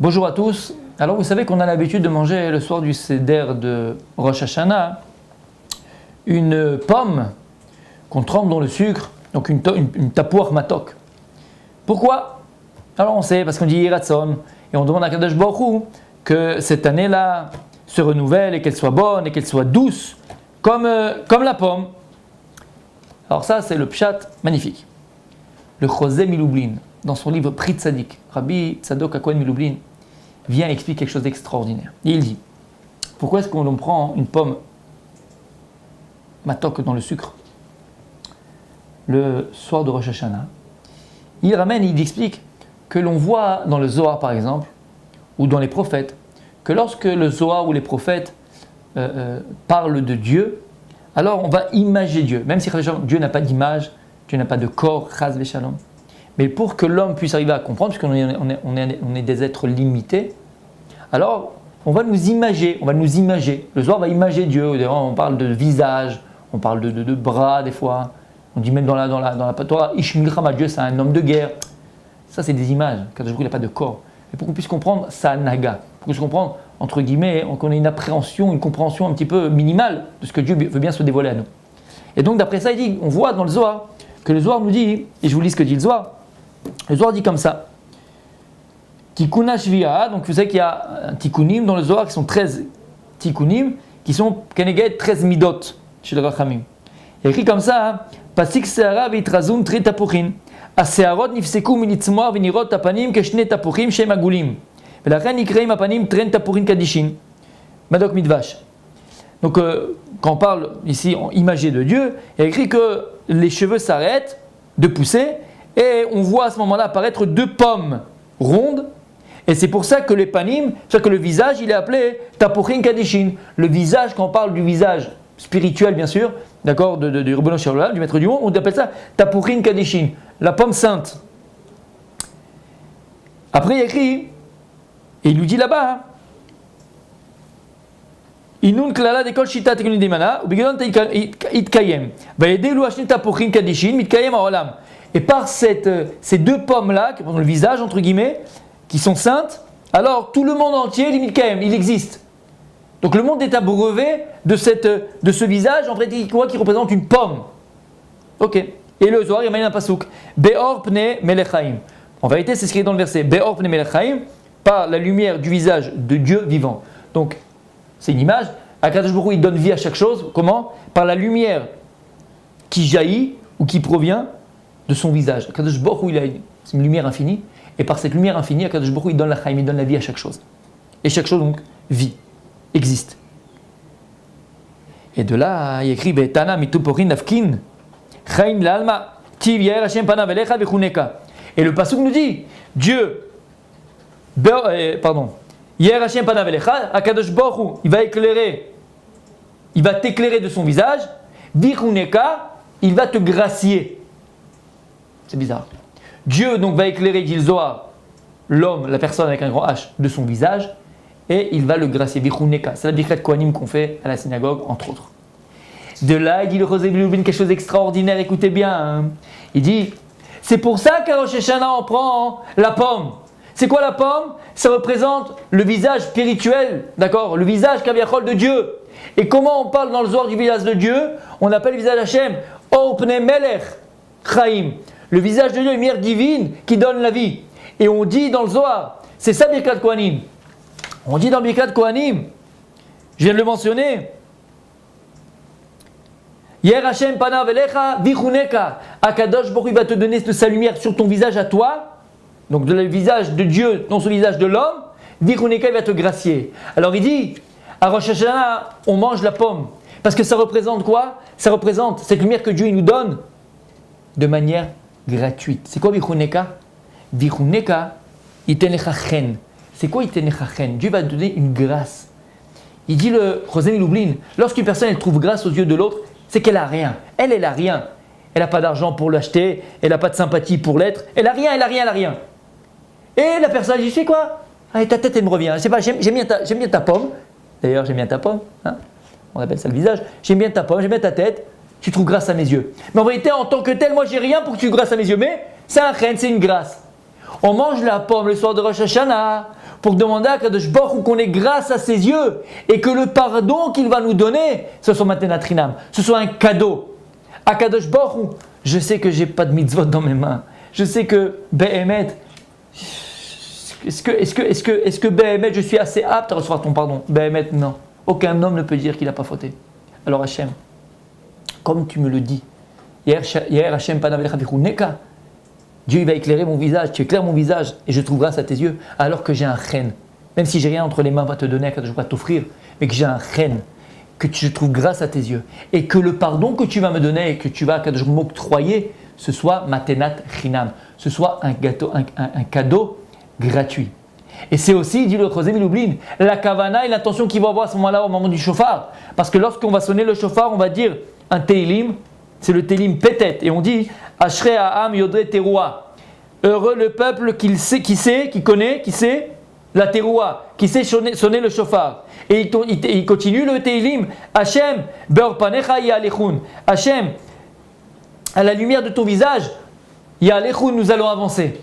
Bonjour à tous. Alors vous savez qu'on a l'habitude de manger le soir du Seder de Rosh Hashanah une pomme qu'on trempe dans le sucre, donc une tapour matok. Pourquoi? Alors on sait, parce qu'on dit Yiratzon et on demande à Kadosh Baruch Hu que cette année-là se renouvelle et qu'elle soit bonne et qu'elle soit douce comme la pomme. Alors ça c'est le pshat magnifique. Le Chosé Miloublin, dans son livre Pri Tzadik, Rabbi Tzadok HaKohen Miloublin, vient expliquer quelque chose d'extraordinaire. Et il dit, pourquoi est-ce qu'on prend une pomme matok dans le sucre le soir de Rosh Hashanah? Il explique que l'on voit dans le Zohar par exemple, ou dans les prophètes, que lorsque le Zohar ou les prophètes parlent de Dieu, alors on va imager Dieu. Même si Dieu n'a pas d'image, Dieu n'a pas de corps, chas v'shalom. Mais pour que l'homme puisse arriver à comprendre, puisqu'on est des êtres limités, alors on va nous imager. Le Zohar va imager Dieu. On parle de visage, on parle de bras des fois. On dit même dans la Torah, Ish Milchama, Dieu c'est un homme de guerre. Ça c'est des images, car il n'a pas de corps. Et pour qu'on puisse comprendre sa naga, pour qu'on puisse comprendre, entre guillemets, qu'on ait une appréhension, une compréhension un petit peu minimale de ce que Dieu veut bien se dévoiler à nous. Et donc d'après ça, il dit, on voit dans le Zohar, que le Zohar nous dit, et je vous lis ce que dit le Zohar dit comme ça, Tikkuna Shvi'a, donc vous savez qu'il y a un tikkunim dans le Zohar qui sont 13 tikkunim, qui sont keneged 13 midot chez le Rachamim. Il y a écrit comme ça, Pasik se'ara v'itrazun tri tapuchin, השערות נפסקו מלצמוח ונראות הפנים כשני תפוחים שהם עגולים ולכן נקראים הפנים טרן תפוחין קדישין מדוק מדבש. Donc quand on parle ici en imagé de Dieu, il y a écrit que les cheveux s'arrêtent de pousser et on voit à ce moment-là apparaître deux pommes rondes et c'est pour ça que les panim, c'est-à-dire que le visage il est appelé tapuchin kadishin. Le visage, quand on parle du visage spirituel bien sûr, d'accord, du Rebbeinu Shem Olam, du maître du monde, on appelle ça tapuchin kadishin, la pomme sainte. Après il y a écrit, et il nous dit là-bas, Inun klala dekol shita tekuni demana, ubigedon itkayem, vayedelu ashni tapuchin kadishin, mitkayem haolam. Et par ces deux pommes-là, qui sont le visage entre guillemets, qui sont saintes, alors tout le monde entier, il existe. Donc le monde est abreuvé de ce visage en fait qui représente une pomme. Ok. Et le Zohar il y a un pasouk. Be'or pne melechaim. En vérité c'est ce qui est dans le verset. Be'or pne melechaim, par la lumière du visage de Dieu vivant. Donc c'est une image. Akadosh Baruch Hu il donne vie à chaque chose. Comment? Par la lumière qui jaillit ou qui provient de son visage. Akadosh Baruch Hu c'est une lumière infinie. Et par cette lumière infinie, Akadosh Baruch Hu il donne la chaim, il donne la vie à chaque chose. Et chaque chose donc vit. Existe. Et de là, il écrit Betana mituporin nafkin chaim l'alma tiv yair Hashem panav elecha vechuneka. Et le pasuk nous dit Dieu, yair Hashem panav elecha, Akadosh Baruch Hu, il va t'éclairer de son visage, vechuneka, il va te gracier. C'est bizarre. Dieu donc va éclairer, dit le Zohar, l'homme, la personne avec un grand H, de son visage. Et il va le gracier, Vichuneka. C'est la Birkat Kohanim qu'on fait à la synagogue, entre autres. De là, il dit le Chosé Miloublin quelque chose d'extraordinaire, écoutez bien. Hein. Il dit, c'est pour ça qu'à Rosh Hashanah, on prend la pomme. C'est quoi la pomme? Ça représente le visage spirituel, d'accord? Le visage Kaviachol de Dieu. Et comment on parle dans le Zohar du visage de Dieu? On appelle le visage Hashem, Or Pnei Melech Chaim. Le visage de Dieu, une lumière divine qui donne la vie. Et on dit dans le Zohar, c'est ça Birkat Kohanim. On dit dans Birkat Kohanim, je viens de le mentionner, Yer Hashem panav elecha vichuneka, Akadosh Baruch Hu va te donner de sa lumière sur ton visage à toi, donc de le visage de Dieu dans son visage de l'homme, vichuneka il va te gracier. Alors il dit, à Rosh Hashanah, on mange la pomme, parce que ça représente quoi? Ça représente cette lumière que Dieu il nous donne de manière gratuite. C'est quoi vichuneka? Vichuneka, iten lecha chen. C'est quoi Itenechachen? Dieu va te donner une grâce. Il dit le Chosé Miloublin, lorsqu'une personne elle trouve grâce aux yeux de l'autre, c'est qu'elle a rien. Elle a rien. Elle n'a pas d'argent pour l'acheter, elle n'a pas de sympathie pour l'être, elle a rien. Et la personne dit, tu sais quoi? Allez, ta tête elle me revient. Je sais pas, j'aime bien ta pomme. D'ailleurs, j'aime bien ta pomme. Hein, on appelle ça le visage. J'aime bien ta pomme, j'aime bien ta tête. Tu trouves grâce à mes yeux. Mais en vérité, en tant que tel, moi j'ai rien pour que tu grâces à mes yeux. Mais c'est un chen, c'est une grâce. On mange la pomme le soir de Rosh Hashanah pour demander à Kadosh Baruch Hu qu'on ait grâce à ses yeux et que le pardon qu'il va nous donner, ce soit Matenat Chinam, ce soit un cadeau. À Kadosh Baruch Hu, je sais que j'ai pas de mitzvot dans mes mains. Je sais que Behemet, est-ce que Behemet, je suis assez apte à recevoir ton pardon? Behemet, non. Aucun homme ne peut dire qu'il n'a pas fauté. Alors Hachem, comme tu me le dis, hier Hachem Panav Neka, Dieu il va éclairer mon visage, tu éclaires mon visage et je trouve grâce à tes yeux, alors que j'ai un chen. Même si j'ai rien entre les mains, va te donner, je vais t'offrir, mais que j'ai un chen, que je trouve grâce à tes yeux. Et que le pardon que tu vas me donner et que tu vas m'octroyer, ce soit Matenat Chinam, ce soit un cadeau gratuit. Et c'est aussi, dit le Chosé Miloublin, la kavana et l'intention qu'il va avoir à ce moment-là, au moment du shofar. Parce que lorsqu'on va sonner le shofar, on va dire un teilim, c'est le teilim Petet, et on dit Ashrei ha'am yodre teroua. Heureux le peuple qui connaît la teroua, qui sait sonner le shofar. Et il continue le teilim Hashem, be'or panecha ya'alechun. Hashem, à la lumière de ton visage, ya'alechun, nous allons avancer.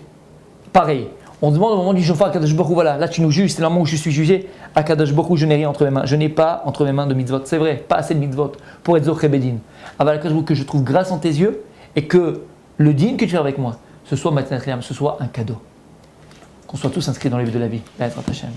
Pareil. On demande au moment du shofar à Kadosh Baruch Hu, voilà, là tu nous juges, c'est le moment où je suis jugé. À Kadosh Baruch Hu, je n'ai rien entre mes mains. Je n'ai pas entre mes mains de mitzvot. C'est vrai, pas assez de mitzvot pour être Zoché Bedin. Avant que je trouve grâce en tes yeux et que le din que tu fais avec moi, ce soit Matenat Chinam, ce soit un cadeau. Qu'on soit tous inscrits dans les vies de la vie. B'ezrat Hashem.